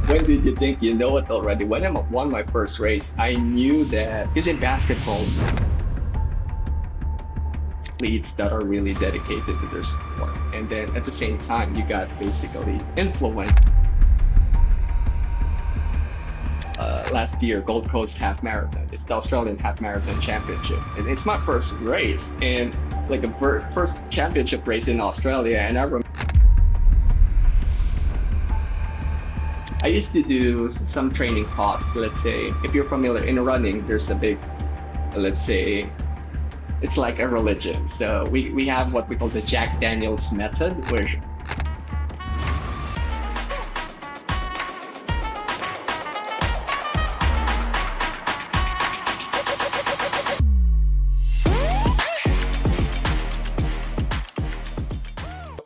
When did you think you know it already? When I won my first race, I knew that because in basketball, athletes that are really dedicated to their sport. And then at the same time, you got basically influence. Last year, Gold Coast Half Marathon. It's the Australian Half Marathon Championship. And it's my first race and like a first championship race in Australia. And I used to do some training talks. Let's say, if you're familiar in running, there's a big, let's say, it's like a religion. So we have what we call the Jack Daniels method, which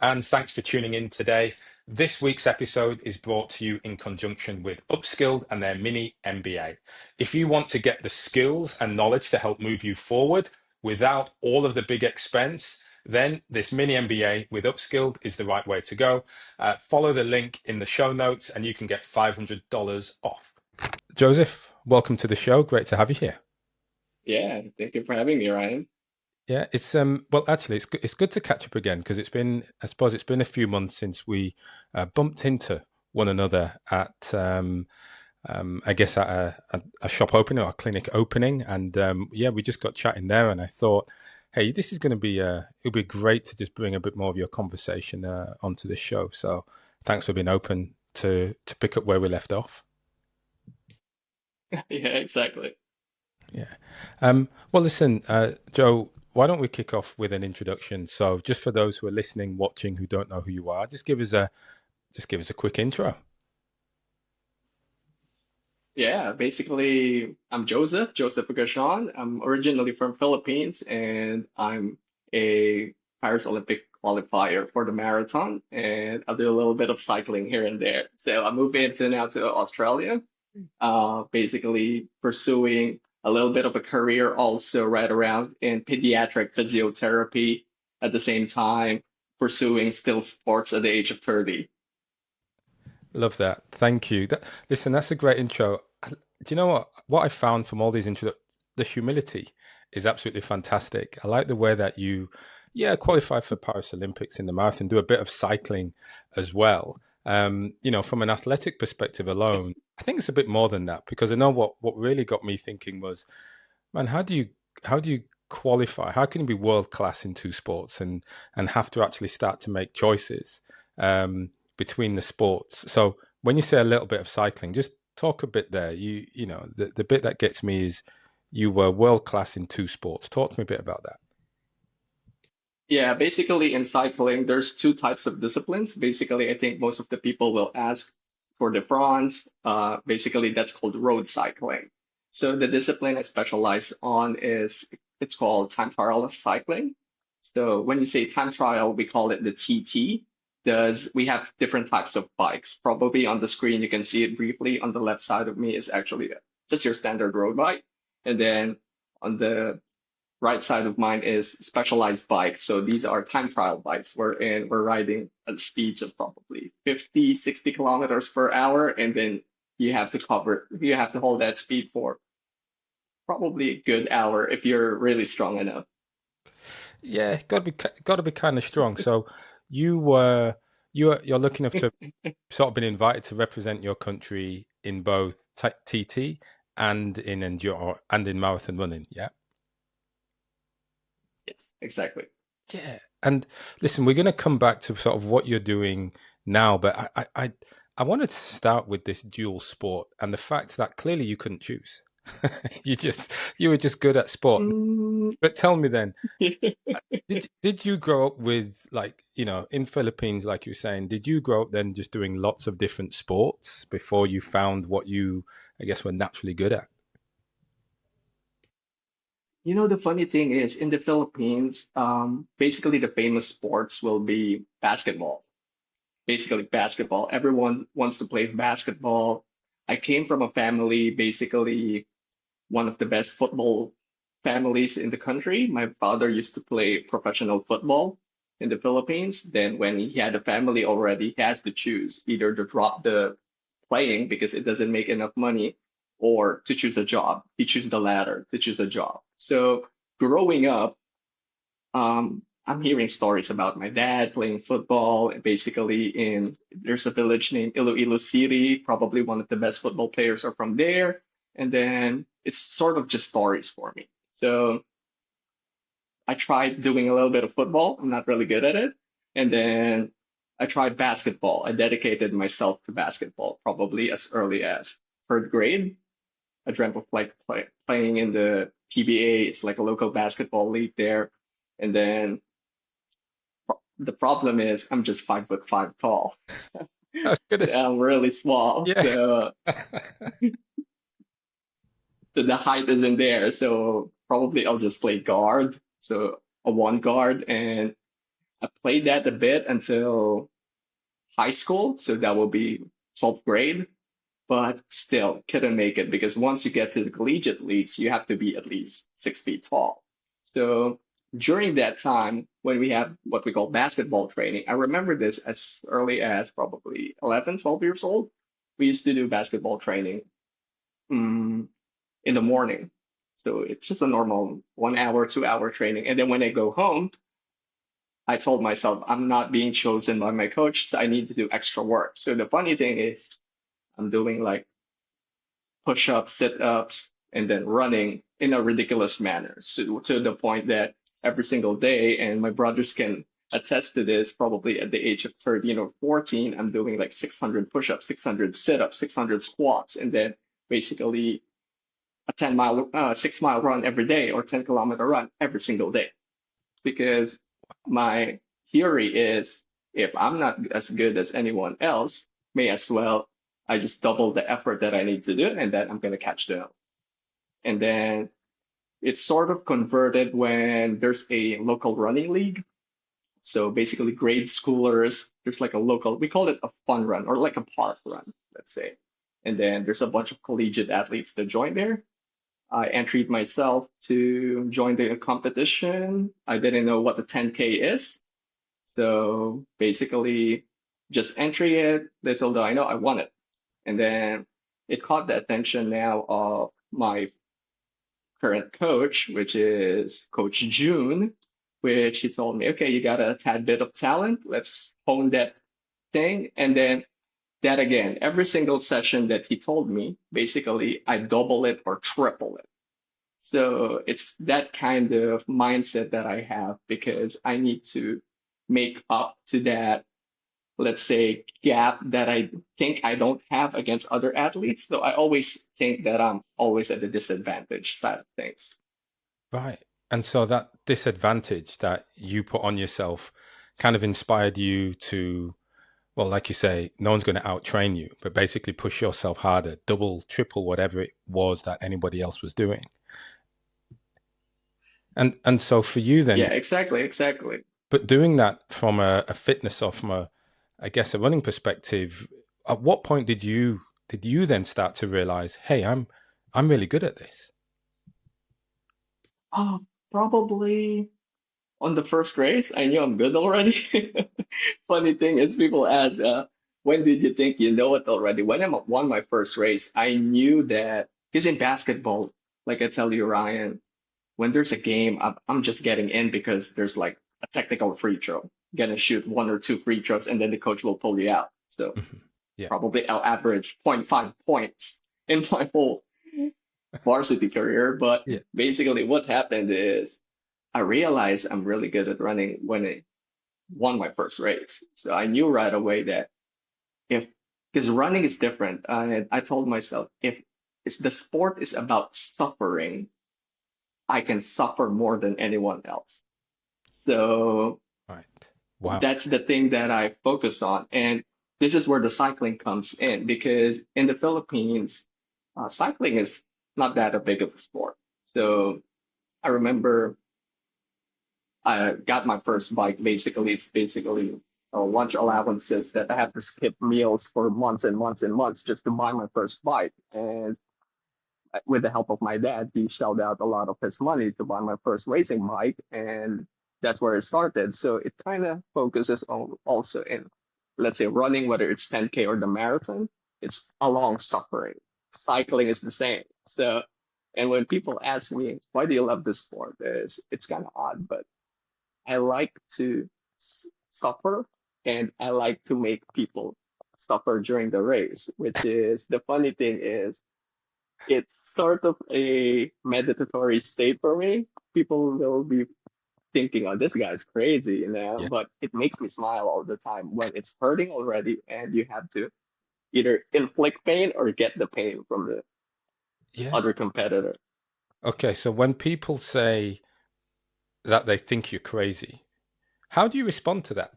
And thanks for tuning in today. This week's episode is brought to you in conjunction with Upskilled and their mini MBA. If you want to get the skills and knowledge to help move you forward without all of the big expense, then this mini MBA with Upskilled is the right way to go. Follow the link in the show notes and you can get $500 off. Joseph, welcome to the show. Great to have you here. yeah, thank you for having me, Ryan. Yeah, it's well, actually, it's good to catch up again because I suppose it's been a few months since we bumped into one another at I guess at a shop opening or a clinic opening, and yeah, we just got chatting there, and I thought, hey, this is going to be it'll be great to just bring a bit more of your conversation onto the show. So thanks for being open to pick up where we left off. Yeah, exactly. Yeah. Well, listen, Joe, why don't we kick off with an introduction? So, just for those who are listening, watching, who don't know who you are, just give us a quick intro. Yeah, basically, I'm Joseph Ogacion. I'm originally from Philippines, and I'm a Paris Olympic qualifier for the marathon, and I do a little bit of cycling here and there. So I moved into now to Australia, basically pursuing a little bit of a career also right around in pediatric physiotherapy at the same time pursuing still sports at the age of 30. Love that. Thank you. Listen, that's a great intro. Do you know what? What I found from all these intro, the humility is absolutely fantastic. I like the way that you, yeah, qualify for Paris Olympics in the marathon, do a bit of cycling as well. From an athletic perspective alone, I think it's a bit more than that because I know what really got me thinking was, man, how do you qualify? How can you be world class in two sports and have to actually start to make choices between the sports? So when you say a little bit of cycling, just talk a bit there. The bit that gets me is you were world class in two sports. Talk to me a bit about that. Yeah, basically in cycling, there's two types of disciplines. Basically, I think most of the people will ask for the France. Basically, that's called road cycling. So the discipline I specialize on is it's called time trial cycling. So when you say time trial, we call it the TT. Does we have different types of bikes? Probably on the screen you can see it briefly. On the left side of me is actually just your standard road bike, and then on the right side of mine is specialized bikes. So these are time trial bikes wherein we're riding at speeds of probably 50, 60 kilometers per hour. And then you have to hold that speed for probably a good hour if you're really strong enough. Yeah, got to be kind of strong. So you were you're lucky enough to have sort of been invited to represent your country in both TT and in endure and in marathon running. Yeah. Yes, exactly. Yeah. And listen, we're going to come back to sort of what you're doing now, but I wanted to start with this dual sport and the fact that clearly you couldn't choose. You were just good at sport. Mm, But tell me then, did you grow up with, like, in Philippines, like you were saying, did you grow up then just doing lots of different sports before you found what you, I guess, were naturally good at? the funny thing is in the Philippines, basically the famous sports will be basketball. Basically basketball. Everyone wants to play basketball. I came from a family, basically one of the best football families in the country. My father used to play professional football in the Philippines. Then when he had a family already, he has to choose either to drop the playing because it doesn't make enough money, or to choose a job. He chose the latter, to choose a job. So growing up, I'm hearing stories about my dad playing football, basically in there's a village named Iloilo City, probably one of the best football players are from there. And then it's sort of just stories for me. So I tried doing a little bit of football. I'm not really good at it. And then I tried basketball. I dedicated myself to basketball probably as early as third grade. I dreamt of like playing in the PBA. It's like a local basketball league there. And then the problem is I'm just 5'5" tall. I was gonna say, I'm really small, yeah. so the height isn't there. So probably I'll just play guard, so a one guard, and I played that a bit until high school. So that will be 12th grade, but still couldn't make it because once you get to the collegiate leagues, you have to be at least 6 feet tall. So during that time, when we have what we call basketball training, I remember this as early as probably 11, 12 years old. We used to do basketball training mm, in the morning. So it's just a normal 1 hour, 2 hour training. And then when I go home, I told myself I'm not being chosen by my coach, so I need to do extra work. So the funny thing is, I'm doing like push-ups, sit-ups, and then running in a ridiculous manner. So to the point that every single day, and my brothers can attest to this, probably at the age of 13 or 14, I'm doing like 600 push-ups, 600 sit-ups, 600 squats, and then basically a 6 mile run every day or 10-kilometer run every single day. Because my theory is if I'm not as good as anyone else, may as well I just double the effort that I need to do, and then I'm gonna catch them. And then it's sort of converted when there's a local running league. So basically, grade schoolers, there's like a local, we call it a fun run or like a park run, let's say. And then there's a bunch of collegiate athletes that join there. I entered myself to join the competition. I didn't know what the 10K is. So basically, just entry it. Little do I know, I won it. And then it caught the attention now of my current coach, which is Coach June, which he told me, okay, you got a tad bit of talent. Let's hone that thing. And then that again, every single session that he told me, basically, I double it or triple it. So it's that kind of mindset that I have because I need to make up to that, let's say, gap that I think I don't have against other athletes. Though I always think that I'm always at the disadvantage side of things. Right. And so that disadvantage that you put on yourself kind of inspired you to, well, like you say, no one's going to out-train you, but basically push yourself harder, double, triple, whatever it was that anybody else was doing. And so for you then, Yeah, exactly, exactly. but doing that from a fitness or from a, I guess, a running perspective, at what point did you then start to realize, hey, I'm really good at this? Oh, probably on the first race, I knew I'm good already. Funny thing is, people ask, when did you think you know it already? When I won my first race, I knew that, because in basketball, like I tell you, Ryan, when there's a game, I'm just getting in because there's like a technical free throw. Gonna shoot one or two free throws, and then the coach will pull you out. So Mhm. Yeah. probably I'll average zero point 0.5 points in my whole varsity career. But Yeah. basically, what happened is I realized I'm really good at running when I won my first race. So I knew right away that if, because running is different, I told myself if the sport is about suffering, I can suffer more than anyone else. So Right. Wow. that's the thing that I focus on. And this is where the cycling comes in because in the Philippines, cycling is not that a big of a sport. So I remember I got my first bike. Basically, it's basically lunch allowances that I have to skip meals for months and months and months just to buy my first bike. And with the help of my dad, he shelled out a lot of his money to buy my first racing bike, and that's where it started. So it kind of focuses on also in, let's say, running, whether it's 10K or the marathon. it's a long suffering. Cycling is the same. So, and when people ask me, why do you love this sport? It's kind of odd, but I like to suffer and I like to make people suffer during the race, which is the funny thing is it's sort of a meditatory state for me. People will be thinking, oh, this guy's crazy, Yeah. but it makes me smile all the time when it's hurting already and you have to either inflict pain or get the pain from the Yeah. other competitor. Okay, so when people say that they think you're crazy, how do you respond to that?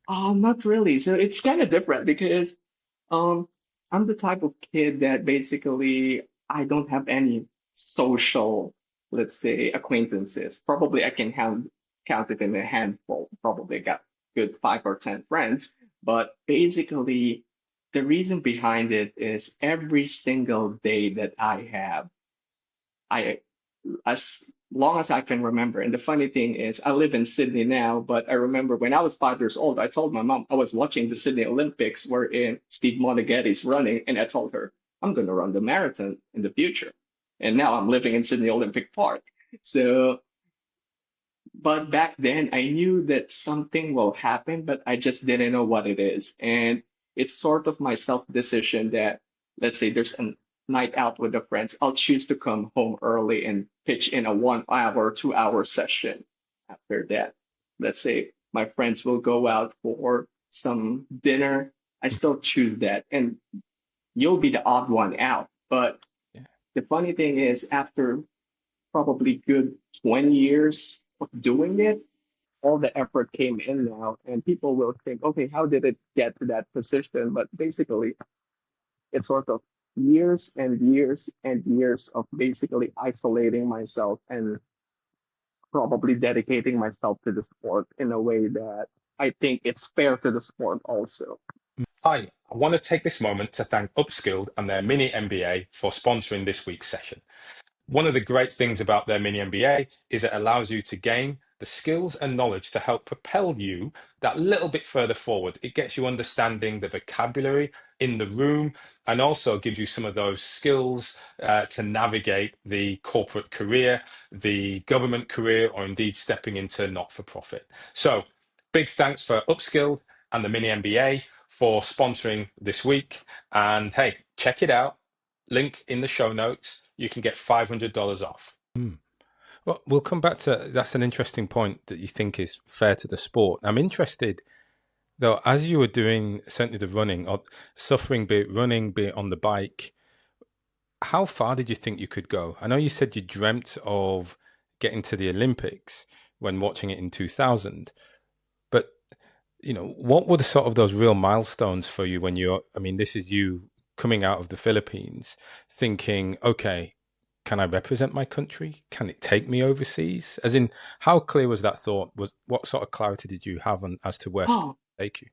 Not really. So it's kind of different because um, I'm the type of kid that basically I don't have any social, let's say, acquaintances. Probably I can count it in a handful. Probably got good 5 or 10 friends. But basically, the reason behind it is every single day that I have, I as long as I can remember. And the funny thing is, I live in Sydney now, but I remember when I was 5 years old, I told my mom I was watching the Sydney Olympics wherein Steve Moneghetti's running, and I told her, I'm going to run the marathon in the future. And now I'm living in Sydney Olympic Park. So but back then, I knew that something will happen, but I just didn't know what it is. And it's sort of my self-decision that, let's say there's a night out with the friends, I'll choose to come home early and pitch in a 1 hour, 2 hour session. After that, let's say my friends will go out for some dinner. I still choose that. And you'll be the odd one out. But Yeah. the funny thing is, after probably good 20 years of doing it, all the effort came in now, and people will think, okay, how did it get to that position? But basically, it's sort of years and years and years of basically isolating myself and probably dedicating myself to the sport in a way that I think it's fair to the sport also. Hi, I want to take this moment to thank Upskilled and their mini MBA for sponsoring this week's session. One of the great things about their mini MBA is it allows you to gain the skills and knowledge to help propel you that little bit further forward. It gets you understanding the vocabulary in the room and also gives you some of those skills to navigate the corporate career, the government career, or indeed stepping into not for profit. So, big thanks for Upskilled and the mini MBA for sponsoring this week. And hey, check it out. Link in the show notes. You can get $500 off. Mm. Well, we'll come back to that's an interesting point that you think is fair to the sport. I'm interested though, as you were doing certainly the running or suffering, be it running, be it on the bike, how far did you think you could go? I know you said you dreamt of getting to the Olympics when watching it in 2000, but what were the sort of those real milestones for you when I mean, this is you coming out of the Philippines thinking, okay, can I represent my country? Can it take me overseas? As in, how clear was that thought? What sort of clarity did you have as to where sport Oh, would take you?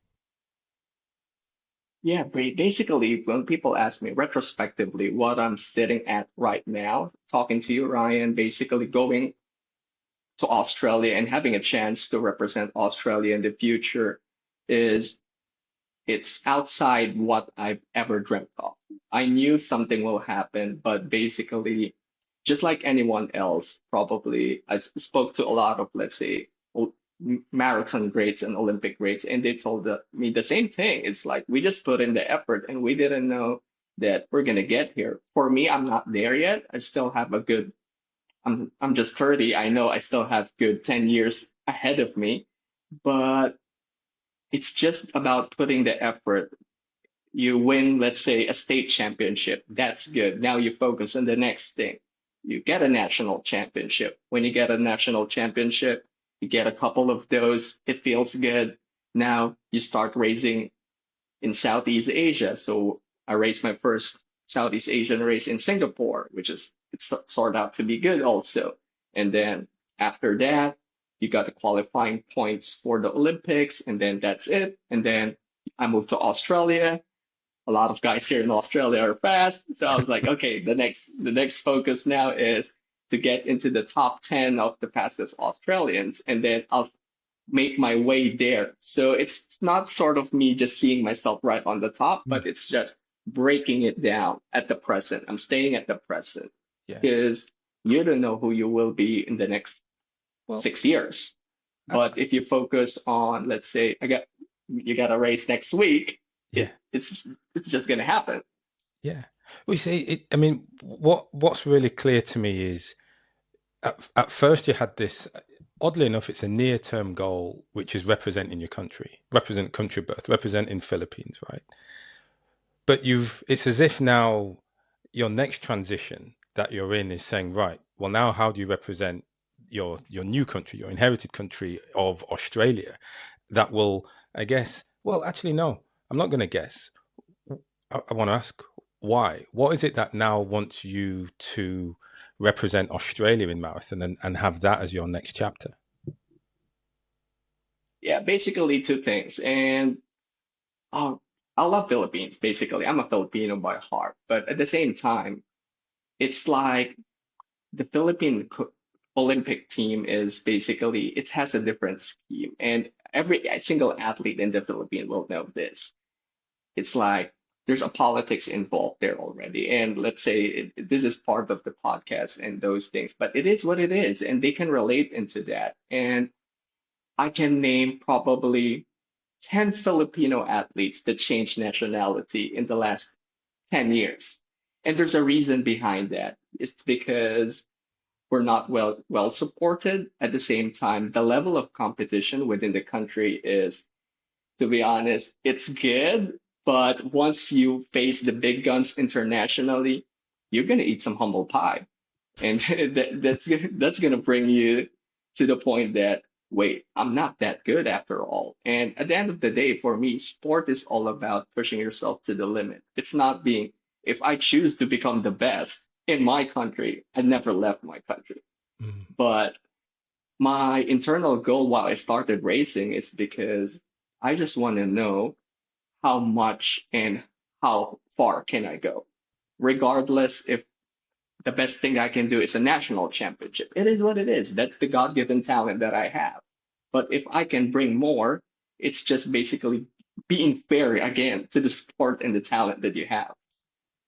yeah, basically, when people ask me retrospectively what I'm sitting at right now, talking to you, Ryan, basically going to Australia and having a chance to represent Australia in the future is it's outside what I've ever dreamt of. I knew something will happen, but basically, just like anyone else, probably I spoke to a lot of, let's say, marathon greats and Olympic greats, and they told me the same thing. It's like we just put in the effort and we didn't know that we're gonna get here. For me, I'm not there yet. I still have a good I'm just 30. I know I still have good 10 years ahead of me, but it's just about putting the effort. You win, let's say, a state championship. That's good. Now you focus on the next thing. You get a national championship. When you get a national championship, you get a couple of those. It feels good. Now you start racing in Southeast Asia. So I raced my first Southeast Asian race in Singapore, which is it's sort out to be good also. And then after that, you got the qualifying points for the Olympics, and then that's it. And then I moved to Australia. A lot of guys here in Australia are fast, so I was like, okay, the next focus now is to get into the top 10 of the fastest Australians, and then I'll make my way there. So it's not sort of me just seeing myself right on the top, Mm. but it's just breaking it down at the present. I'm staying at the present Yeah. because you don't know who you will be in the next Well, 6 years. uh, But if you focus on, let's say, you got a race next week, yeah. it's just gonna happen. Yeah. We see it. I mean, what's really clear to me is at first you had this. Oddly enough, it's a near-term goal, which is representing your country, represent country birth, representing Philippines, right? But it's as if now your next transition that you're in is saying, right, well, now how do you represent your new country, your inherited country of Australia? That will, I guess, well, actually, no, I'm not going to guess. I want to ask why. What is it that now wants you to represent Australia in marathon and have that as your next chapter? Yeah, basically two things. And uh, I love Philippines, basically. I'm a Filipino by heart, but at the same time, it's like the Olympic team is basically it has a different scheme, and every single athlete in the Philippines will know this. It's like there's a politics involved there already, and let's say this is part of the podcast and those things, but it is what it is, and they can relate into that. And I can name probably 10 Filipino athletes that changed nationality in the last 10 years. And there's a reason behind that. It's because we're not well supported. At the same time, the level of competition within the country is, to be honest, it's good. But once you face the big guns internationally, you're gonna eat some humble pie, and that's gonna bring you to the point that wait, I'm not that good after all. And at the end of the day, for me, sport is all about pushing yourself to the limit. It's not being if I choose to become the best in my country, I never left my country. Mm. But my internal goal while I started racing is because I just want to know how much and how far can I go, regardless if the best thing I can do is a national championship. It is what it is. That's the God-given talent that I have. But if I can bring more, it's just basically being fair again to the sport and the talent that you have.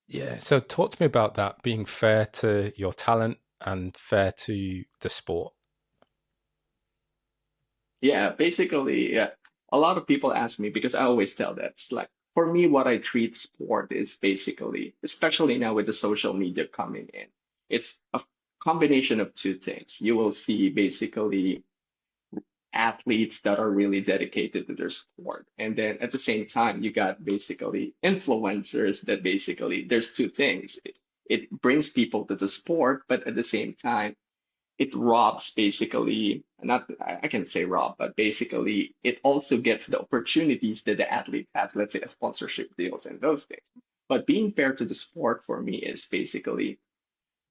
Yeah. So talk to me about that being fair to your talent and fair to the sport. Yeah, basically, yeah. A lot of people ask me because I always tell that it's like for me, what I treat sport is basically, especially now with the social media coming in, it's a combination of two things. You will see basically athletes that are really dedicated to their sport. And then at the same time, you got basically influencers that basically there's two things. It brings people to the sport, but at the same time, it robs basically, not, I can say rob, but basically it also gets the opportunities that the athlete has, let's say a sponsorship deals and those things. But being fair to the sport for me is basically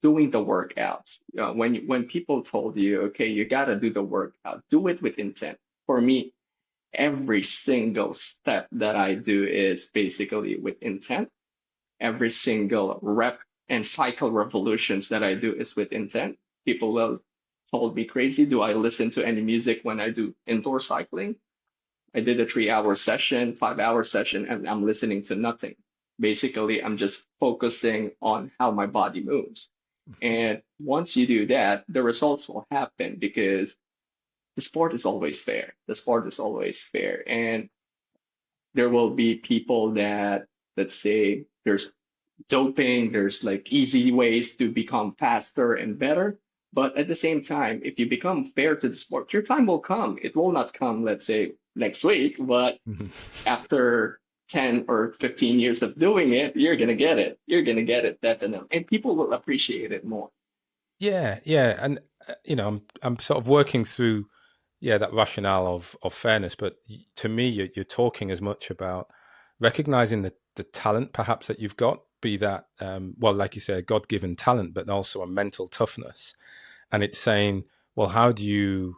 doing the workout. When people told you, okay, you got to do the workout, do it with intent. For me, every single step that I do is basically with intent. Every single rep and cycle revolutions that I do is with intent. People will told me crazy. Do I listen to any music when I do indoor cycling? I did a 3 hour session, 5 hour session, and I'm listening to nothing. Basically, I'm just focusing on how my body moves. And once you do that, the results will happen because the sport is always fair. The sport is always fair. And there will be people that, let's say, there's doping, there's like easy ways to become faster and better. But at the same time, if you become fair to the sport, your time will come. It will not come, let's say, next week, but Mhm. after 10 or 15 years of doing it, you're going to get it. You're going to get it, definitely. And people will appreciate it more. Yeah, yeah, and I'm sort of working through that rationale of fairness, but to me, you're talking as much about recognizing the talent perhaps that you've got, be that well, like you say, a God-given talent, but also a mental toughness, and it's saying, well, how do you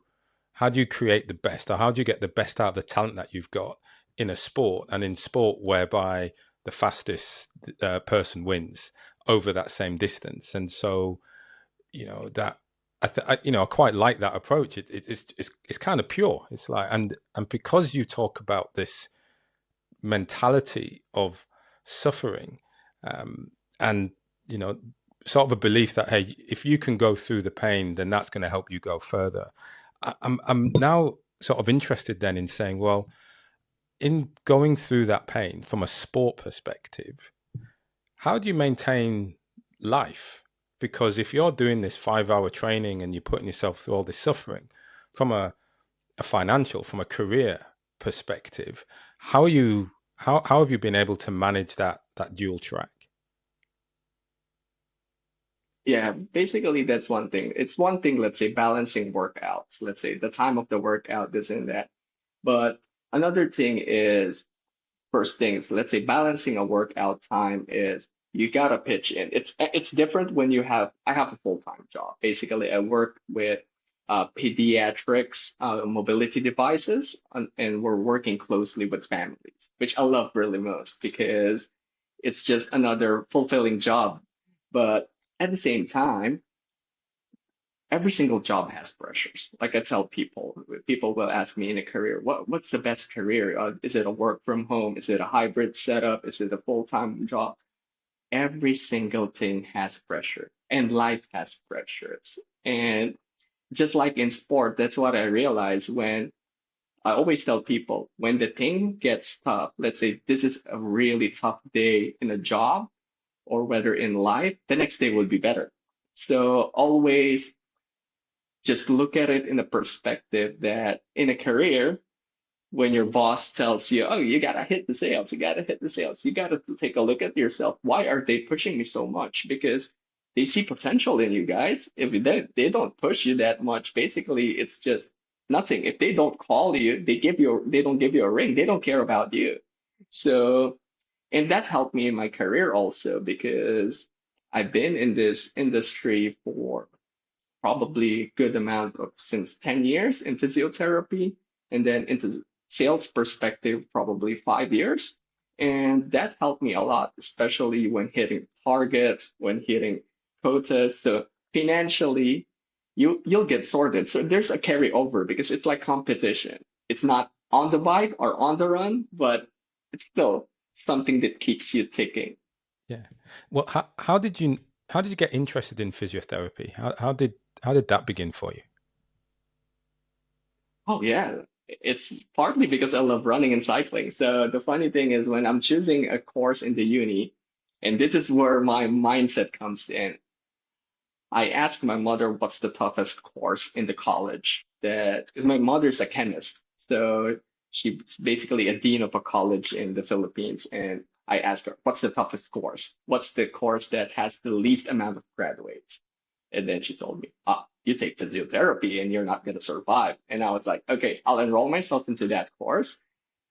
create the best, or how do you get the best out of the talent that you've got in a sport, and in sport whereby the fastest person wins over that same distance, and so that. I quite like that approach. It's kind of pure. It's like, and because you talk about this mentality of suffering, um, and you know, sort of a belief that hey, if you can go through the pain, then that's going to help you go further. I'm now sort of interested then in saying, well, in going through that pain from a sport perspective, how do you maintain life? Because if you're doing this 5 hour training and you're putting yourself through all this suffering from a financial, from a career perspective, how are you how have you been able to manage that dual track? Yeah, basically that's one thing. It's one thing, let's say, balancing workouts. Let's say the time of the workout, this and that. But another thing is first things, let's say balancing a workout time is you gotta pitch in. It's different when you have I have a full-time job. Basically, I work with pediatrics mobility devices, and we're working closely with families, which I love really most because it's just another fulfilling job. But at the same time, every single job has pressures. Like I tell people, people will ask me in a career, what's the best career? Is it a work from home? Is it a hybrid setup? Is it a full-time job? Every single thing has pressure, and life has pressures. And just like in sport, that's what I realize when I always tell people when the thing gets tough, let's say this is a really tough day in a job or whether in life, the next day will be better. So always just look at it in a perspective that in a career, when your boss tells you, oh, you gotta hit the sales, you gotta hit the sales, you gotta take a look at yourself. Why are they pushing me so much? Because they see potential in you guys. If they don't push you that much, basically it's just nothing. If they don't call you, they don't give you a ring. They don't care about you. So, and that helped me in my career also because I've been in this industry for probably good amount of since 10 years in physiotherapy and then into sales perspective probably 5 years, and that helped me a lot, especially when hitting targets, when hitting quotas. So financially you'll get sorted, so there's a carryover because it's like competition. It's not on the bike or on the run, but it's still something that keeps you ticking. Yeah. Well, how did you get interested in physiotherapy? How did that begin for you? Oh yeah, it's partly because I love running and cycling. So the funny thing is when I'm choosing a course in the uni, and this is where my mindset comes in, I asked my mother what's the toughest course in the college that because my mother's a chemist. So she's basically a dean of a college in the Philippines. And I asked her, what's the toughest course? What's the course that has the least amount of graduates? And then she told me, you take physiotherapy and you're not going to survive. And I was like, okay, I'll enroll myself into that course.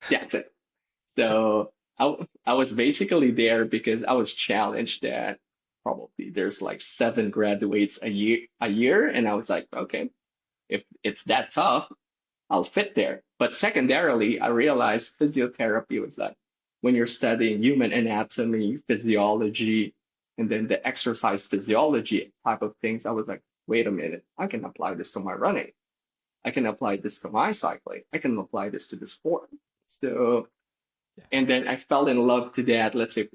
That's it. So I was basically there because I was challenged that probably there's like 7 graduates a year. And I was like, okay, if it's that tough, I'll fit there. But secondarily, I realized physiotherapy was like when you're studying human anatomy, physiology, and then the exercise physiology type of things, I was like, wait a minute, I can apply this to my running. I can apply this to my cycling. I can apply this to the sport. So, Yeah. and then I fell in love to that, let's say,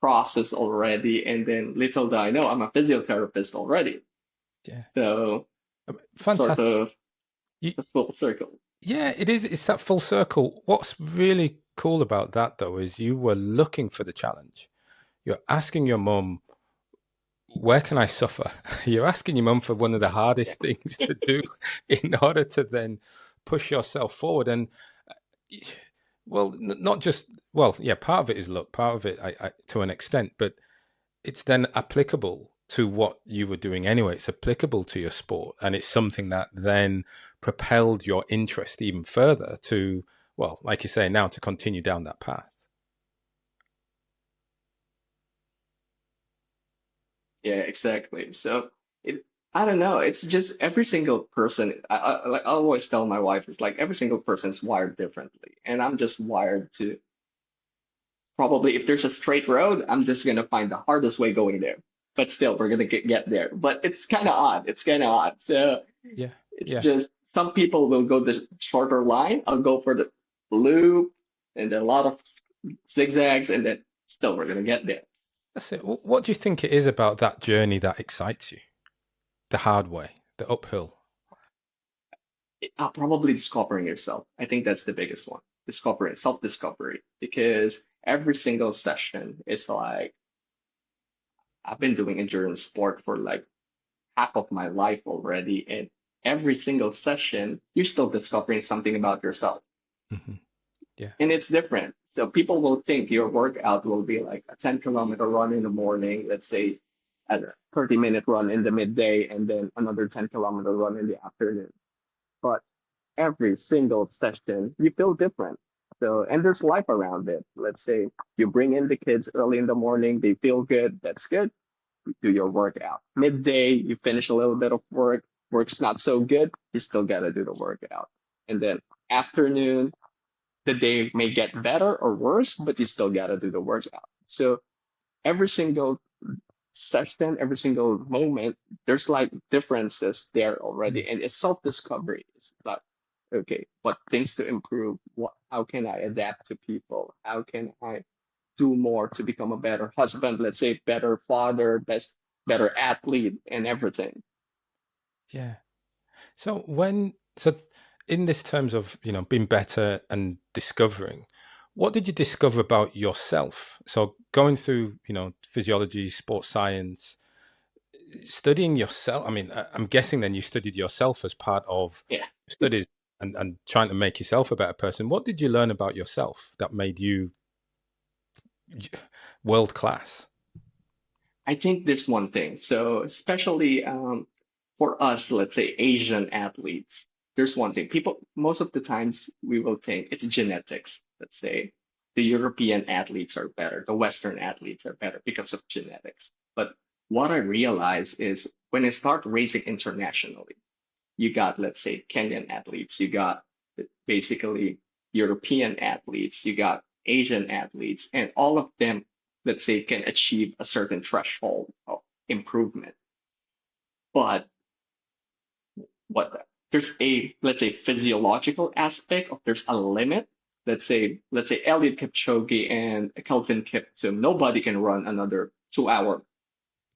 process already. And then little do I know, I'm a physiotherapist already. Yeah. So, sort Fantastic. of You, a full circle. yeah, it is. It's that full circle. What's really cool about that, though, is you were looking for the challenge. You're asking your mum, where can I suffer? You're asking your mum for one of the Yeah. hardest things to do in order to then push yourself forward. And well, not just, well, yeah, part of it is luck, part of it to an extent, but it's then applicable to what you were doing anyway. It's applicable to your sport, and it's something that then propelled your interest even further to, well, like you say now, to continue down that path. Yeah, exactly. So I don't know. It's just every single person. Like I always tell my wife, it's like every single person's wired differently, and I'm just wired to probably if there's a straight road, I'm just gonna find the hardest way going there. but still we're gonna get there. But it's kind of odd. It's kind of odd. So Yeah, it's yeah. just some people will go the shorter line. I'll go for the loop and then a lot of zigzags, and then still we're gonna get there. That's it. What do you think it is about that journey that excites you? The hard way, the uphill. Probably discovering yourself. I think that's the biggest one. Discovering, self-discovery, because every single session is like I've been doing endurance sport for like half of my life already, and every single session, you're still discovering something about yourself. Hmm. Yeah. And it's different. So people will think your workout will be like a 10-kilometer run in the morning, let's say a 30-minute run in the midday, and then another 10-kilometer run in the afternoon. But every single session, you feel different. So, and there's life around it. Let's say you bring in the kids early in the morning, they feel good, that's good. Do your workout. Midday, you finish a little bit of work, work's not so good, you still got to do the workout. And then afternoon, the day may get better or worse, but you still got to do the workout. So every single session, every single moment, there's like differences there Mm. already. And it's self-discovery. It's like, okay, what things to improve? How can I adapt to people? How can I do more to become a better husband, let's say better father, better athlete and everything. Yeah. So in this terms of, being better and discovering, what did you discover about yourself? So going through, physiology, sports science, studying yourself. I mean, I'm guessing then you studied yourself as part of Yeah. studies and trying to make yourself a better person. What did you learn about yourself that made you world class? I think there's one thing. So especially for us, let's say Asian athletes, there's one thing. People, most of the times we will think it's genetics. Let's say the European athletes are better, the Western athletes are better because of genetics. But what I realize is when I start racing internationally, you got, let's say, Kenyan athletes, you got basically European athletes, you got Asian athletes, and all of them, let's say, can achieve a certain threshold of improvement. But what there's a, let's say, physiological aspect of there's a limit. Let's say Eliud Kipchoge and Kelvin Kiptum, nobody can run another 2 hour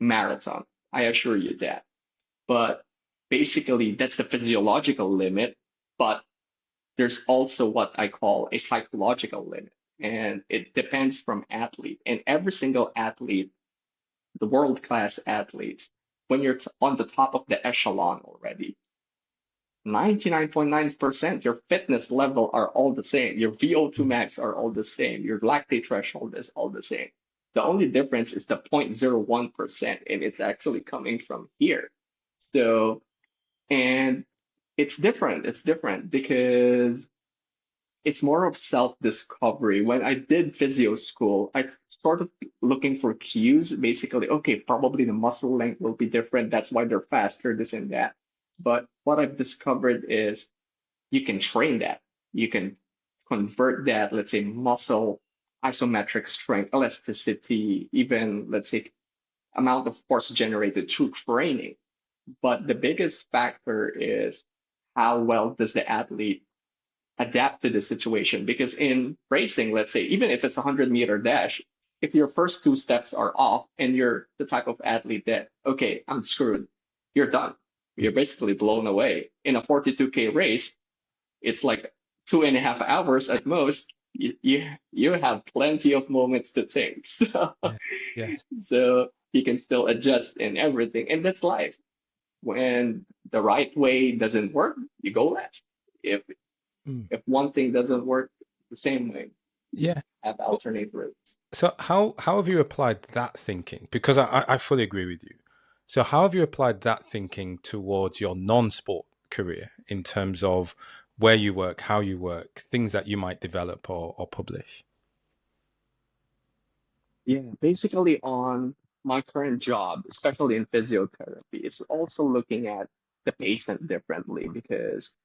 marathon. I assure you that. But basically, that's the physiological limit. But there's also what I call a psychological limit, and it depends from athlete. And every single athlete, the world class athletes, when you're on the top of the echelon already, 99.9% your fitness level are all the same. Your VO2 Mm. max are all the same. Your lactate threshold is all the same. The only difference is the 0.01%, and it's actually coming from here. So, and it's different. It's different because it's more of self-discovery. When I did physio school, I started looking for cues. Basically, okay, probably the muscle length will be different. That's why they're faster, this and that. But what I've discovered is you can train that. You can convert that, let's say, muscle isometric strength, elasticity, even, let's say, amount of force generated through training. But the biggest factor is how well does the athlete adapt to the situation, because in racing, let's say, even if it's a 100-meter dash, if your first two steps are off and you're the type of athlete that, okay, I'm screwed, you're done, Yeah. you're basically blown away. In a 42K race, it's like 2.5 hours at most. You have plenty of moments to think. So Yeah. Yes. so you can still adjust in everything, and that's life. When the right way doesn't work, you go left. If Mm. if one thing doesn't work the same way, you Yeah. have Well, alternate routes. so how have you applied that thinking? Because I fully agree with you. So how have you applied that thinking towards your non-sport career in terms of where you work, how you work, things that you might develop or publish? Yeah, basically on my current job, especially in physiotherapy, it's also looking at the patient differently because,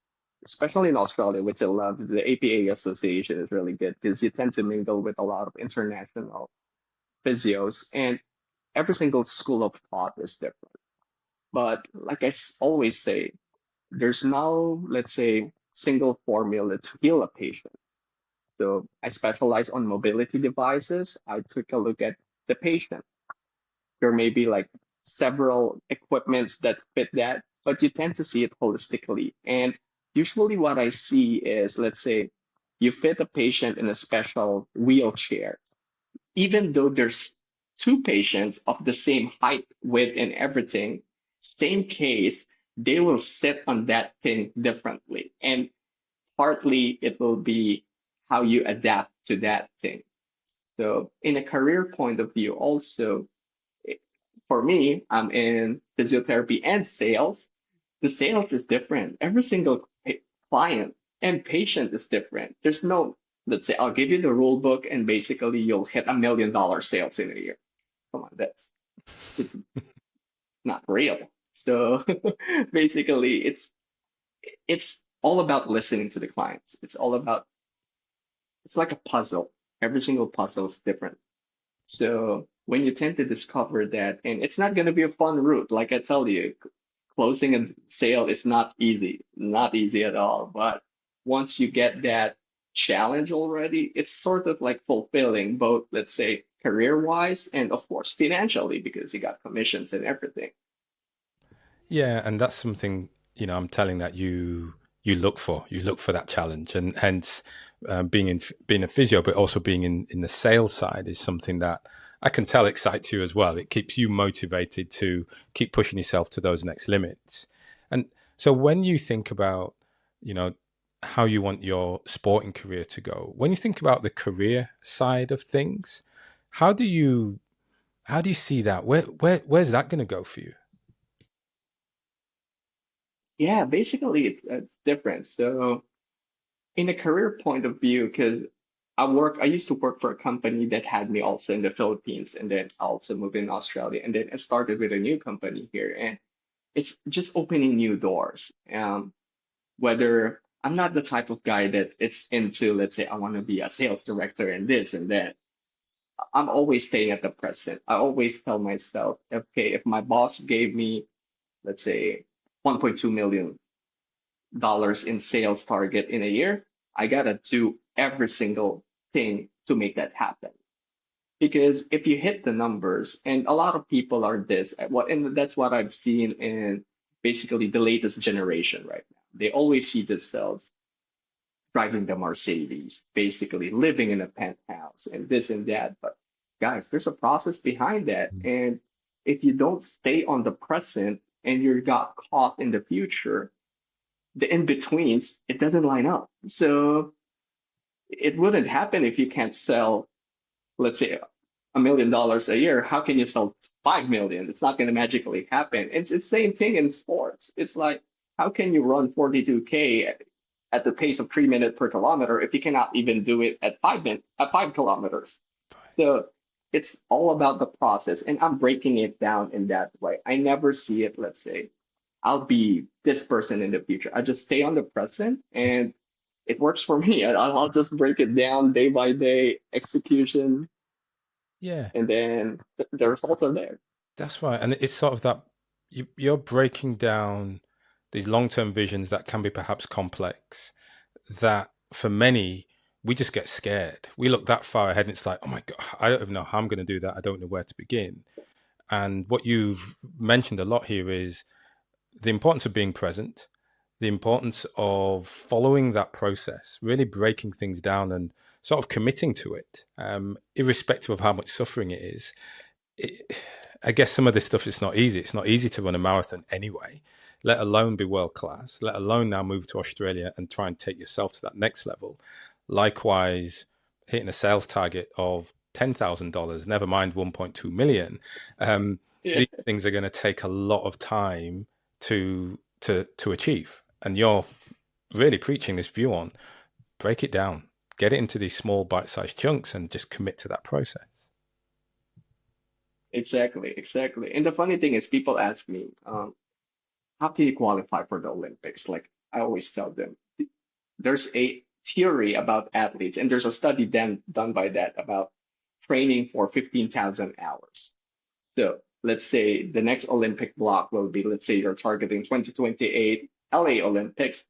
especially in Australia, which I love, the APA association is really good because you tend to mingle with a lot of international physios. And every single school of thought is different. But like always say, there's no, let's say, single formula to heal a patient. So I specialize on mobility devices. I took a look at the patient. There may be like several equipments that fit that, but you tend to see it holistically. And usually what I see is, let's say, you fit a patient in a special wheelchair, even though there's two patients of the same height, width, and everything, same case, they will sit on that thing differently. And partly it will be how you adapt to that thing. So, in a career point of view, also, for me, I'm in physiotherapy and sales. The sales is different. Every single client and patient is different. There's no, let's say, I'll give you the rule book and basically you'll hit $1 million sales in a year. Come on, it's not real. So basically, it's all about listening to the clients. It's all about it's like a puzzle. Every single puzzle is different. So when you tend to discover that, and it's not going to be a fun route, like I tell you, closing a sale is not easy at all. But once you get that challenge already, it's sort of like fulfilling both, let's say, career-wise and of course financially because you got commissions and everything. Yeah, and that's something, I'm telling that you look for. You look for that challenge, and hence being a physio, but also being in the sales side is something that I can tell excites you as well. It keeps you motivated to keep pushing yourself to those next limits. And so when you think about, you know, how you want your sporting career to go, when you think about the career side of things, how do you how do you see that? Where's that going to go for you? Yeah, basically it's different. So in a career point of view, because I used to work for a company that had me also in the Philippines, and then I also moved in Australia, and then I started with a new company here, and it's just opening new doors. Whether I'm not the type of guy that it's into, let's say, I want to be a sales director and this and that. I'm always staying at the present. I always tell myself, okay, if my boss gave me, let's say, 1.2 million dollars in sales target in a year, I gotta do every single thing to make that happen. Because if you hit the numbers, and a lot of people are this, and that's what I've seen in basically the latest generation right now. They always see themselves driving the Mercedes, basically living in a penthouse and this and that. But guys, there's a process behind that. And if you don't stay on the present and you got caught in the future, the in-betweens, it doesn't line up. So it wouldn't happen if you can't sell, let's say, $1 million a year. How can you sell 5 million? It's not going to magically happen. It's the same thing in sports. It's like, how can you run 42K at the pace of 3 minutes per kilometer if you cannot even do it at 5 kilometers? So it's all about the process, and I'm breaking it down in that way. I never see it, let's say, I'll be this person in the future. I just stay on the present, and it works for me. I'll just break it down day by day, execution, Yeah, and then the results are there. that's right. And it's sort of that you're breaking down these long-term visions that can be perhaps complex, that for many, we just get scared. We look that far ahead and it's like, oh my God, I don't even know how I'm going to do that. I don't know where to begin. And what you've mentioned a lot here is the importance of being present, the importance of following that process, really breaking things down and sort of committing to it, irrespective of how much suffering it is. It, I guess some of this stuff is not easy. It's not easy to run a marathon anyway, let alone be world class, let alone now move to Australia and try and take yourself to that next level. Likewise, hitting a sales target of $10,000, never mind 1.2 million. Yeah, These things are going to take a lot of time to achieve. And you're really preaching this view on break it down, get it into these small bite-sized chunks, and just commit to that process. exactly, exactly. And the funny thing is, people ask me, how can you qualify for the Olympics? Like I always tell them, there's a theory about athletes, and there's a study done by that about training for 15,000 hours. So let's say the next Olympic block will be, let's say you're targeting 2028 LA Olympics,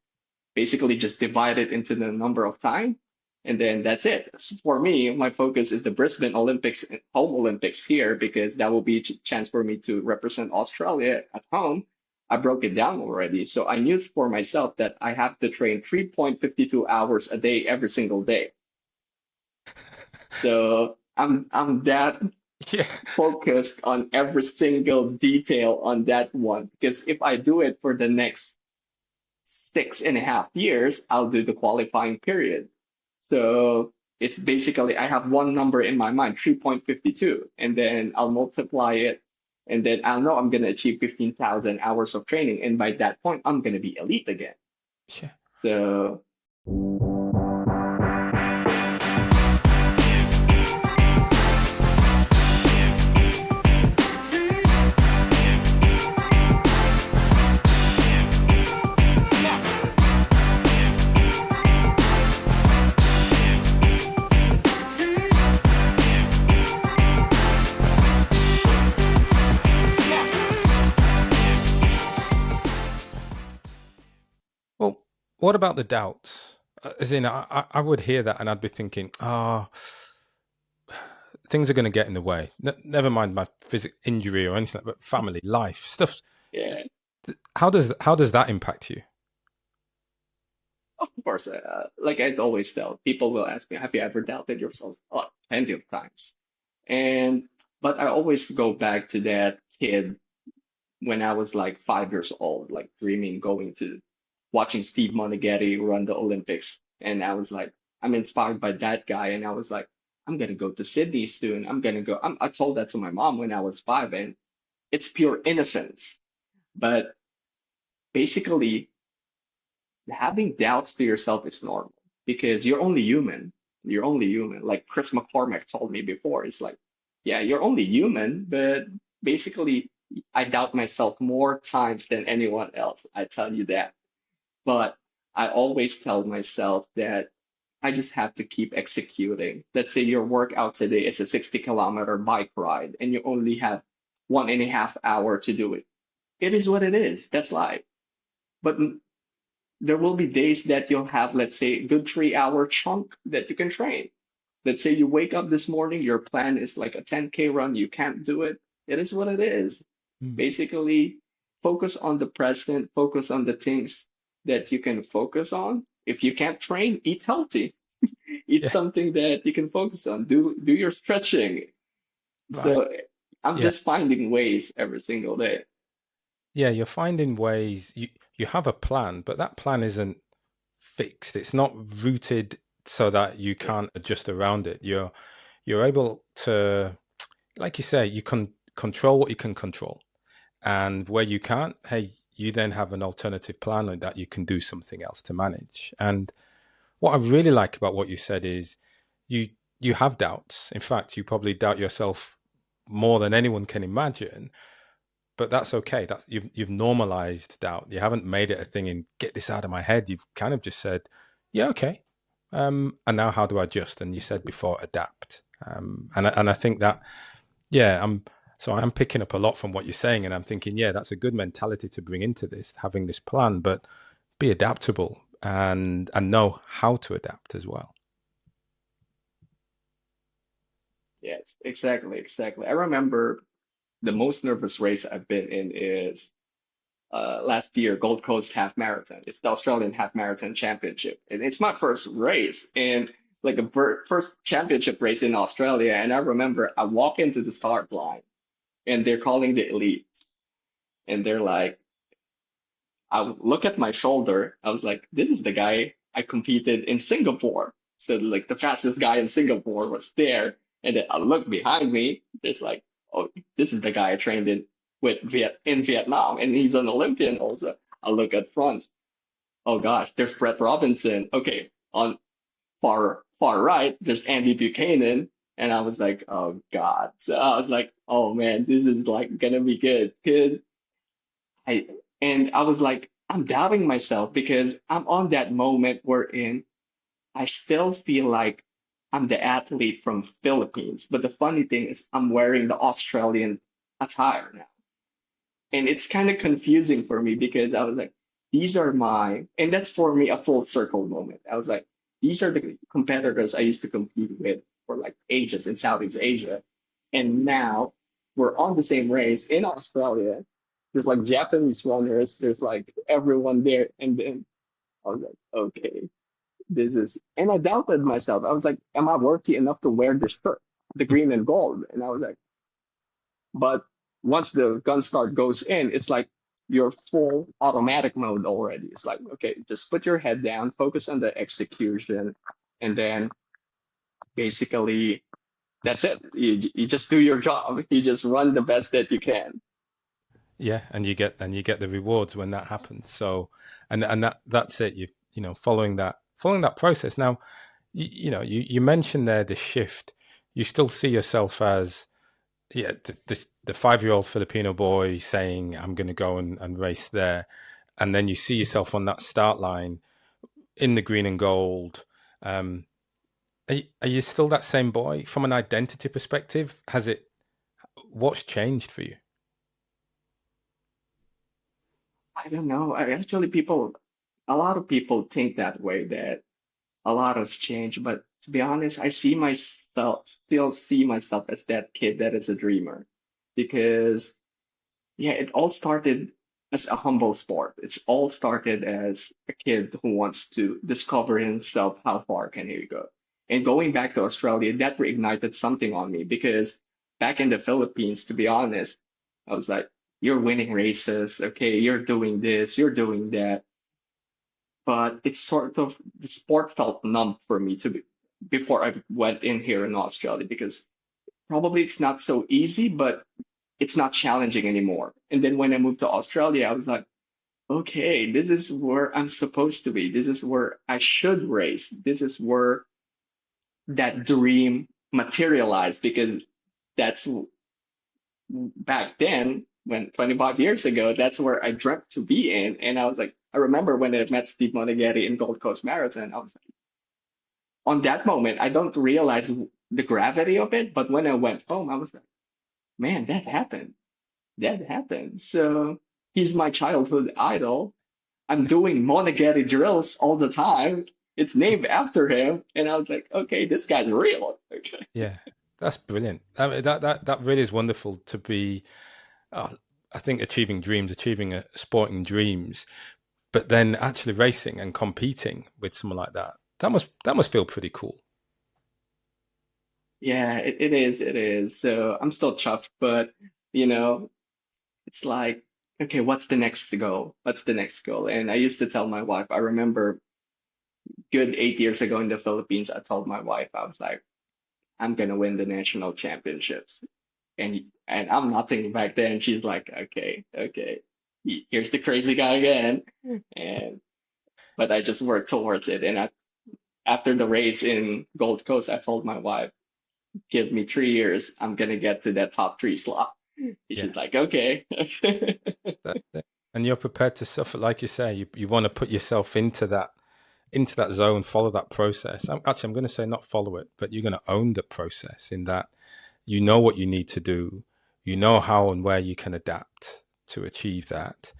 basically just divide it into the number of time, and then that's it. For me, my focus is the Brisbane Olympics, home Olympics here, because that will be a chance for me to represent Australia at home. I broke it down already. So I knew for myself that I have to train 3.52 hours a day every single day. So I'm that Yeah. focused on every single detail on that one. Because if I do it for the next 6.5 years, I'll do the qualifying period. So it's basically, I have one number in my mind, 3.52, and then I'll multiply it, and then I'll know I'm going to achieve 15,000 hours of training. And by that point, I'm going to be elite again. Yeah. So Well, what about the doubts? As in, I would hear that and I'd be thinking, things are going to get in the way. Never mind my physical injury or anything, but family, life, stuff. yeah, How does that impact you? of course, like I always tell, people will ask me, have you ever doubted yourself? Oh, plenty of times. And, but I always go back to that kid when I was like 5 years old, like dreaming going to watching Steve Moneghetti run the Olympics. And I was like, I'm inspired by that guy. And I was like, I'm gonna go to Sydney soon. I'm gonna go. I told that to my mom when I was 5, and it's pure innocence. But basically, having doubts to yourself is normal because you're only human. You're only human. Like Chris McCormack told me before, it's like, yeah, you're only human, but basically, I doubt myself more times than anyone else. I tell you that. But I always tell myself that I just have to keep executing. Let's say your workout today is a 60-kilometer bike ride and you only have 1.5 hours to do it. It is what it is. That's life. But there will be days that you'll have, let's say, a good 3 hour chunk that you can train. Let's say you wake up this morning, your plan is like a 10K run, you can't do it. It is what it is. Mm. Basically, focus on the present, focus on the things that you can focus on. If you can't train, eat healthy. Eat Yeah. something that you can focus on. Do your stretching. Right. So I'm Yeah. just finding ways every single day. Yeah. You're finding ways. You have a plan, but that plan isn't fixed. It's not rooted so that you Yeah, can't adjust around it. You're able to, like you say, you can control what you can control. And where you can't, hey, you then have an alternative plan like that you can do something else to manage. And what I really like about what you said is you you have doubts. In fact, you probably doubt yourself more than anyone can imagine, but that's okay. That you've normalized doubt. You haven't made it a thing and get this out of my head. You've kind of just said, yeah, okay. And now how do I adjust? And you said before, adapt. And I think that, yeah, I'm picking up a lot from what you're saying, and I'm thinking, yeah, that's a good mentality to bring into this, having this plan, but be adaptable and know how to adapt as well. yes, exactly, exactly. I remember the most nervous race I've been in is last year Gold Coast Half Marathon. It's the Australian Half Marathon Championship, and it's my first race and like a first championship race in Australia. And I remember I walk into the start line, and they're calling the elites, and they're like, I look at my shoulder. I was like, this is the guy I competed in Singapore. So like the fastest guy in Singapore was there. And then I look behind me. There's like, oh, this is the guy I trained in Vietnam, and he's an Olympian also. I look at front. Oh gosh, there's Brett Robinson. Okay, on far right, there's Andy Buchanan. And I was like, oh God. So I was like, oh man, this is like gonna be good. Because I and I was like, I'm doubting myself because I'm on that moment wherein I still feel like I'm the athlete from Philippines. But the funny thing is I'm wearing the Australian attire now. And it's kind of confusing for me because I was like, these are my, and that's for me a full circle moment. I was like, these are the competitors I used to compete with for like ages in Southeast Asia. And now we're on the same race in Australia. There's like Japanese runners, there's like everyone there. And then I was like, okay, this is, and I doubted myself. I was like, am I worthy enough to wear this shirt, the green and gold? And I was like, but once the gun start goes in, it's like you're full automatic mode already. It's like, okay, just put your head down, focus on the execution, and then basically that's it. You just do your job. You just run the best that you can. Yeah, and you get the rewards when that happens. So, and that's it. Following that process. Now, you mentioned there the shift. You still see yourself as the 5-year-old Filipino boy saying, "I'm going to go and race there," and then you see yourself on that start line in the green and gold. Um, are you still that same boy from an identity perspective? What's changed for you? I don't know. I actually people, a lot of people think that way that a lot has changed, but to be honest, I see myself still see myself as that kid that is a dreamer because yeah, it all started as a humble sport. It's all started as a kid who wants to discover himself how far can he go. And going back to Australia, that reignited something on me because back in the Philippines, to be honest, I was like, you're winning races, okay, you're doing this, you're doing that. But it's sort of the sport felt numb for me to be, before I went in here in Australia because probably it's not so easy, but it's not challenging anymore. And then when I moved to Australia, I was like, okay, this is where I'm supposed to be. This is where I should race. This is where that dream materialized because that's back then, when 25 years ago, that's where I dreamt to be in. And I was like, I remember when I met Steve Moneghetti in Gold Coast Marathon, I was like, on that moment, I don't realize the gravity of it. But when I went home, I was like, man, that happened. That happened. So he's my childhood idol. I'm doing Monaghan drills all the time. It's named after him. And I was like, okay, this guy's real. Okay. Yeah, that's brilliant. I mean, that really is wonderful to be. Uh, I think achieving a sporting dreams, but then actually racing and competing with someone like that. That must feel pretty cool. Yeah, it is. It is. So I'm still chuffed, but you know, it's like, okay, what's the next goal? What's the next goal? And I used to tell my wife, I remember good 8 years ago in the Philippines, I told my wife, I was like, I'm gonna win the national championships. And I'm nothing back then. She's like, okay, okay, here's the crazy guy again. And but I just worked towards it. And after the race in Gold Coast, I told my wife, give me 3 years, I'm gonna get to that top three slot. Yeah, She's like, okay. that's it. And you're prepared to suffer, like you say. You want to put yourself into that zone, follow that process. I'm going to say not follow it, but you're going to own the process in that you know what you need to do, you know how and where you can adapt to achieve that,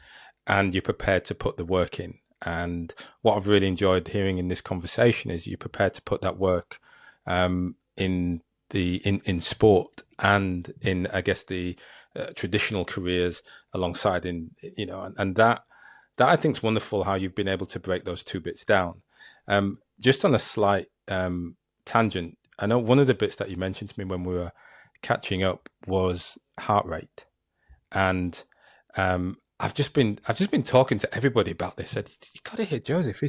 and you're prepared to put the work in. And what I've really enjoyed hearing in this conversation is you're prepared to put that work in in sport and in, I guess, the traditional careers alongside in, and that I think is wonderful how you've been able to break those two bits down. Just on a slight tangent, I know one of the bits that you mentioned to me when we were catching up was heart rate, and I've just been talking to everybody about this. Said you got to hear Joseph.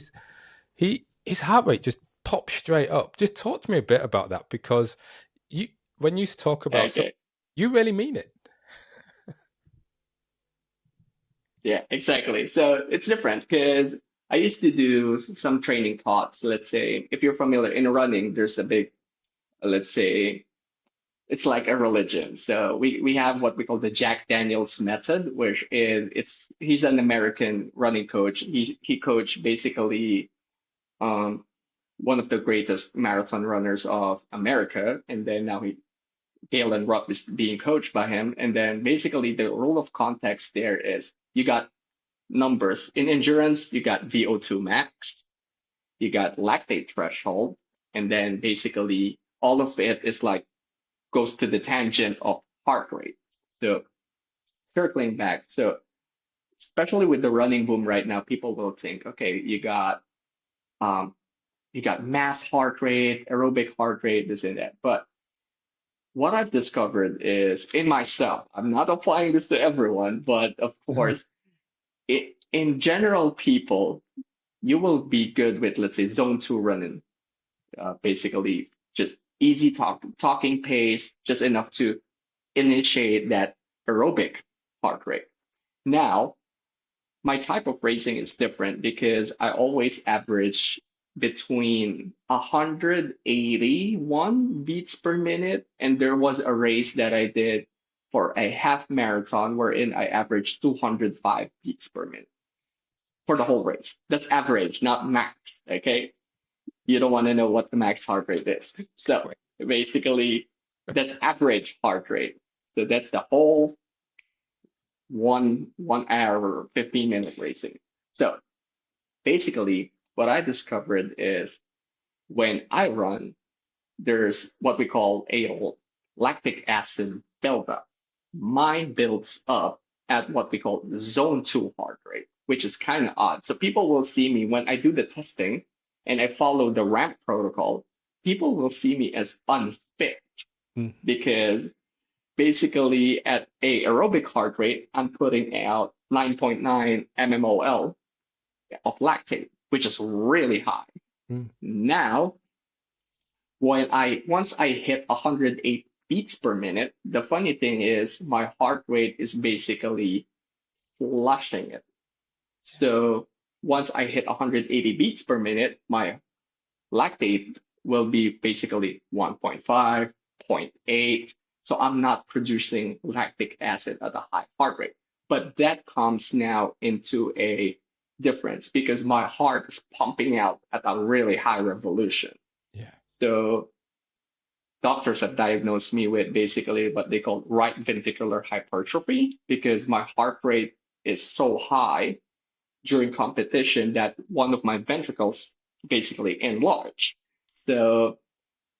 His heart rate just popped straight up. Just talk to me a bit about that because you when you talk about so Okay. you really mean it. Yeah, exactly. So it's different because I used to do some training thoughts. Let's say if you're familiar in running, there's a big, let's say it's like a religion. So we have what we call the Jack Daniels method, which is he's an American running coach. He coached basically um one of the greatest marathon runners of America, and then now he Galen Rupp is being coached by him. And then basically the rule of context there is you got numbers. In endurance, you got VO2 max, you got lactate threshold, and then basically all of it is like goes to the tangent of heart rate. So circling back, so especially with the running boom right now, people will think, okay, um, you got mass heart rate, aerobic heart rate, this and that. But what I've discovered is in myself, I'm not applying this to everyone, but of Mhm. course, in general, people, you will be good with, let's say, zone two running, basically just easy talking pace, just enough to initiate that aerobic heart rate. Now, my type of racing is different because I always average between 181 beats per minute, and there was a race that I did for a half marathon wherein I averaged 205 beats per minute for the whole race. That's average, not max. Okay, you don't want to know what the max heart rate is. So basically, that's average heart rate. So that's the whole 1 hour 15-minute racing. So basically, what I discovered is when I run, there's what we call a lactic acid buildup. Mine builds up at what we call the zone two heart rate, which is kind of odd. So people will see me when I do the testing and I follow the ramp protocol, people will see me as unfit Mm. because basically at a aerobic heart rate, I'm putting out 9.9 mmol of lactate, which is really high. Mm. Now, when I once I hit 108 beats per minute, the funny thing is my heart rate is basically flushing it. So once I hit 180 beats per minute, my lactate will be basically 1.5, zero point 0.8. So I'm not producing lactic acid at a high heart rate. But that comes now into a difference because my heart is pumping out at a really high revolution. Yeah. So doctors have diagnosed me with basically what they call right ventricular hypertrophy because my heart rate is so high during competition that one of my ventricles basically enlarge. So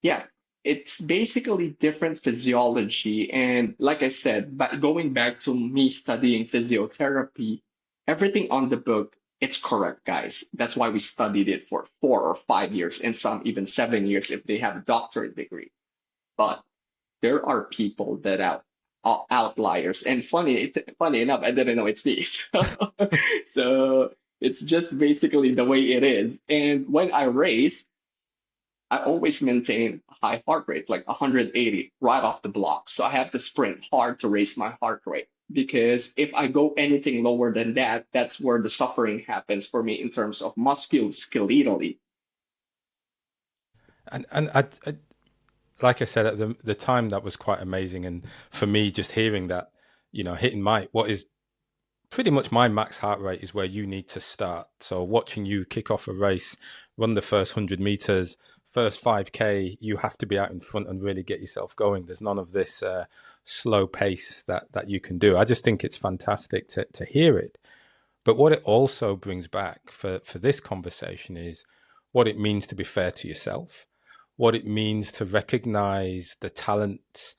yeah, it's basically different physiology. And like I said, but going back to me studying physiotherapy, everything on the book, it's correct, guys. That's why we studied it for 4 or 5 years and some even 7 years if they have a doctorate degree. But there are people that are outliers. And funny enough, I didn't know it's me. So it's just basically the way it is. And when I race, I always maintain a high heart rate, like 180 right off the block. So I have to sprint hard to raise my heart rate. Because if I go anything lower than that, that's where the suffering happens for me in terms of musculoskeletally. And like I said at the time, that was quite amazing. And for me, just hearing that, hitting my what is pretty much my max heart rate is where you need to start. So watching you kick off a race, run the first 100 meters, first 5K, you have to be out in front and really get yourself going. There's none of this slow pace that you can do. I just think it's fantastic to hear it. But what it also brings back for this conversation is what it means to be fair to yourself, what it means to recognize the talent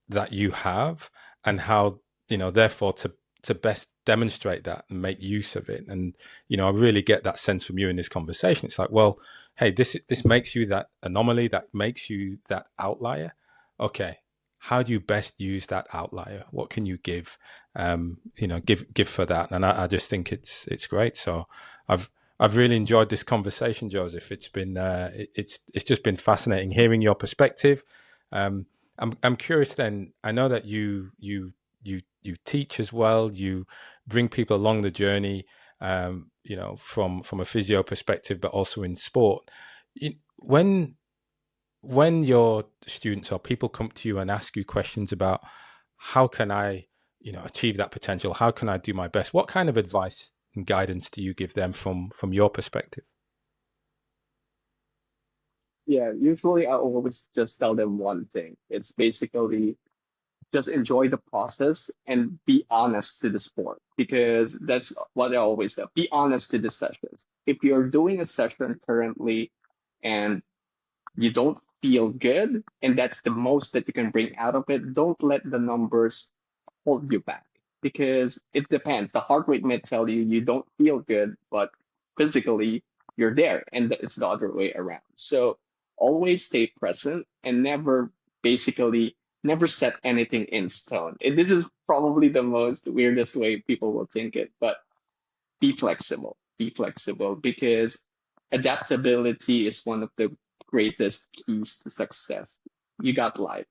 that you have, and how, therefore to best demonstrate that and make use of it. And, I really get that sense from you in this conversation. It's like, well, hey, this makes you that anomaly, that makes you that outlier. Okay, how do you best use that outlier? What can you give? Give for that. And I just think it's great. So I've I've really enjoyed this conversation, Joseph. It's been it's just been fascinating hearing your perspective. Um, I'm curious. Then I know that you teach as well. You bring people along the journey. From a physio perspective, but also in sport. When your students or people come to you and ask you questions about how can I, achieve that potential, how can I do my best, what kind of advice and guidance do you give them from your perspective? Yeah, usually I always just tell them one thing. It's basically just enjoy the process and be honest to the sport because that's what I always say. Be honest to the sessions. If you're doing a session currently and you don't feel good and that's the most that you can bring out of it, don't let the numbers hold you back because it depends. The heart rate may tell you you don't feel good, but physically you're there, and it's the other way around. So always stay present and never set anything in stone. And this is probably the most weirdest way people will think it, but be flexible. Be flexible because adaptability is one of the greatest keys to success. You got life.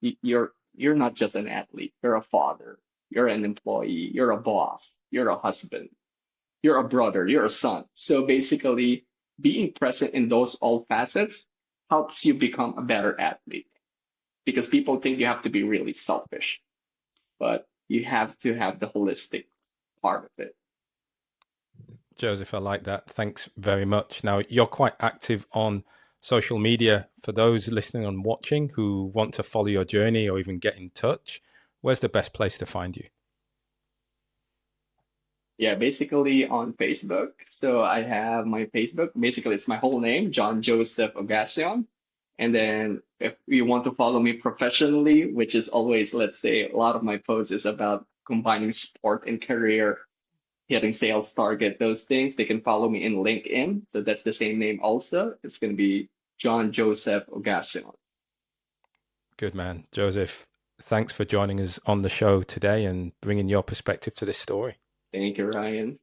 You're not just an athlete. You're a father. You're an employee. You're a boss. You're a husband. You're a brother. You're a son. So basically, being present in those all facets helps you become a better athlete because people think you have to be really selfish, but you have to have the holistic part of it. Joseph, I like that. Thanks very much. Now, you're quite active on social media. For those listening and watching who want to follow your journey or even get in touch, where's the best place to find you? Yeah, basically on Facebook. So I have my Facebook. Basically, it's my whole name, John Joseph Ogacion. And then if you want to follow me professionally, which is always, let's say, a lot of my posts is about combining sport and career, hitting sales target, those things, they can follow me in LinkedIn. So that's the same name also. It's going to be John Joseph Ogacion. Good man. Joseph, thanks for joining us on the show today and bringing your perspective to this story. Thank you, Ryan.